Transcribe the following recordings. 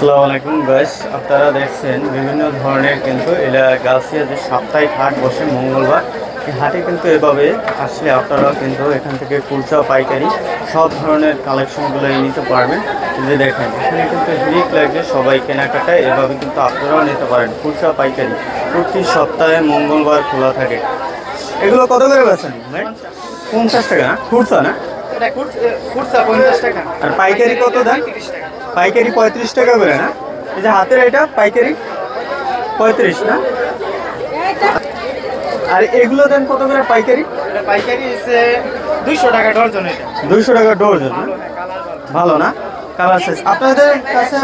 আসসালামু আলাইকুম গাইস, আপনারা দেখছেন বিভিন্ন ধরনের কিন্তু এলা গাছিয়া যে সাপ্তাহিক হাট বসে মঙ্গলবার। এই হাটে কিন্তু এভাবে আসলে আপনারাও কিন্তু এখান থেকে খুচরা পাইকারি সব ধরনের কালেকশনগুলো নিতে পারবেন। যে দেখেন এখানে কিন্তু ভিড় লাগছে, সবাই কেনাকাটায় এভাবে কিন্তু আপনারাও নিতে পারেন খুচরা পাইকারি। প্রতি সপ্তাহে মঙ্গলবার খোলা থাকে। এগুলো কত করে বেচেন ভাই? 50 টাকা না? খুচরা না? আর পাইকারি কত দেন? পাইকারি 35 টাকা করে না? এই যে হাতের এটা পাইকারি 35 না? আর এগুলো দেন কত করে পাইকারি? পাইকারি হচ্ছে 200 টাকা ডজন। এটা 200 টাকা ডজন না? ভালো না? কালার সাইজ আপনাদের কাছে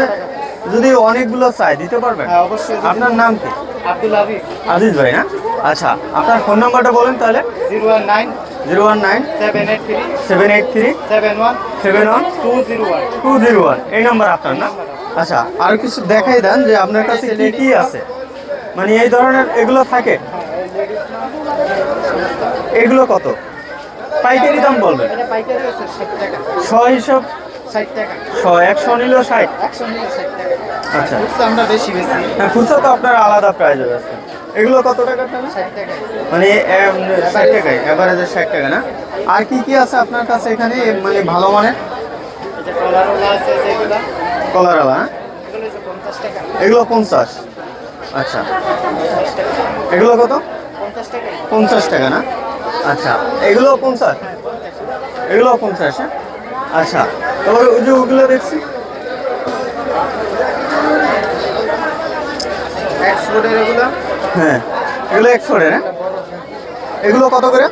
যদি অনেকগুলো চাই দিতে পারবেন? হ্যাঁ অবশ্যই। আপনার নাম কি? আব্দুল আজিজ। আজিজ ভাই না? আচ্ছা, আপনার ফোন নাম্বারটা বলেন তাহলে। 019 019 783 783 71 71 201 201 এই নাম্বার আপনার না? আচ্ছা, আর কিছু দেখাই দেন যে আপনার কাছে কি কি আছে, মানে এই ধরনের এগুলো থাকে। এগুলো কত পাইকারি দাম বলবেন? এটা পাইকারি আছে 60 টাকা। 100 হিসাব 60 টাকা। 100 নিল 60। 100 নিলে 60 টাকা। আচ্ছা, খুচরা আমরা বেশি হ্যাঁ খুচরা তো আপনার আলাদা প্রাইস আছে। এগুলো কত টাকা টাকা? 60 টাকা। মানে 60 টাকায় এভারেজে 60 টাকা না? আর কি কি আছে আপনার কাছে এখানে মানে ভালো মানের? এই যে কলারওয়ালা আছে যেগুলো, কলারওয়ালা না? এগুলো হচ্ছে 50 টাকা। এগুলো 50। আচ্ছা, এগুলো কত? 50 টাকা। 50 টাকা না? আচ্ছা, এগুলো 50? এগুলো 50 হ্যাঁ? আচ্ছা, তারপরে ওই যে ওগুলো দেখছি এক্সপোর্টের এগুলো, হ্যাঁ, এগুলো এক্সপোর্টের হ্যাঁ? এগুলো কত করে?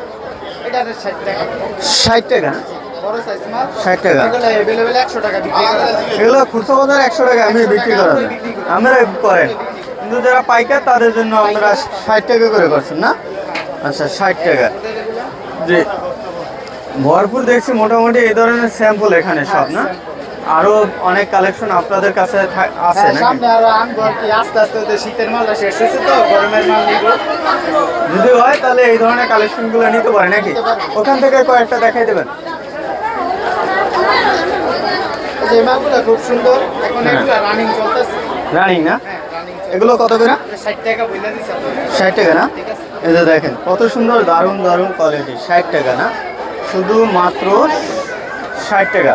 এটা 60 টাকা। 60 টাকা না? বড় সাইজ মাল 60 টাকা। এগুলো अवेलेबल 100 টাকা বিক্রি করা যায়। এগুলো খুচরা বাজার 100 টাকা আমি বিক্রি করা যায়। আমরা করেন, কিন্তু যারা পাইকার তাদের জন্য আমরা 60 টাকা করে করছেন না? আচ্ছা, 60 টাকা। জি, ভরপুর দেখছি মোটামুটি এই ধরনের স্যাম্পল এখানে সব না? আরো অনেক কালেকশন আপনাদের কাছে আছে নাকি? সামনে আরো আনবো আর কি, আস্তে আস্তে ওদের শীতের মালটা শেষ হয়েছে তো গরমের মাল নিব। যদি হয় তাহলে এই ধরনের কালেকশনগুলো নিতে পারে নাকি? ওখান থেকে কয়েকটা দেখাই দেবেন। যে মালগুলো খুব সুন্দর, এখন হ্যাঁ। এগুলো রানিং চলতেছে। রানিং না? হ্যাঁ রানিং এগুলো কত করে? 60 টাকা বইলা দিছে আপনারা। 60 টাকা না? ঠিক আছে। এই যে দেখেন কত সুন্দর, দারুণ দারুণ কোয়ালিটি। 60 টাকা না? শুধু মাত্র 60 টাকা।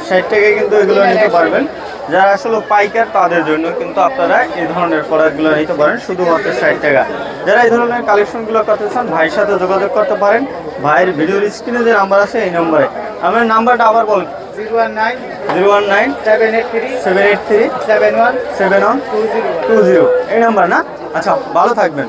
60 টাকায় কিন্তু এগুলো নিতে পারবেন। যারা আসলে পাইকার তাদের জন্য কিন্তু আপনারা এই ধরনের প্রোডাক্টগুলো নিতে পারেন শুধুমাত্র 60 টাকা। যারা এই ধরনের কালেকশনগুলো করতে চান ভাইয়ের সাথে যোগাযোগ করতে পারেন। ভাইয়ের ভিডিওর স্ক্রিনে যে নাম্বার আছে এই নম্বরে। আমার নাম্বারটা আবার বলুন। 019 019 783 783 71 71 201। 20 এই নাম্বার না? আচ্ছা, ভালো থাকবেন।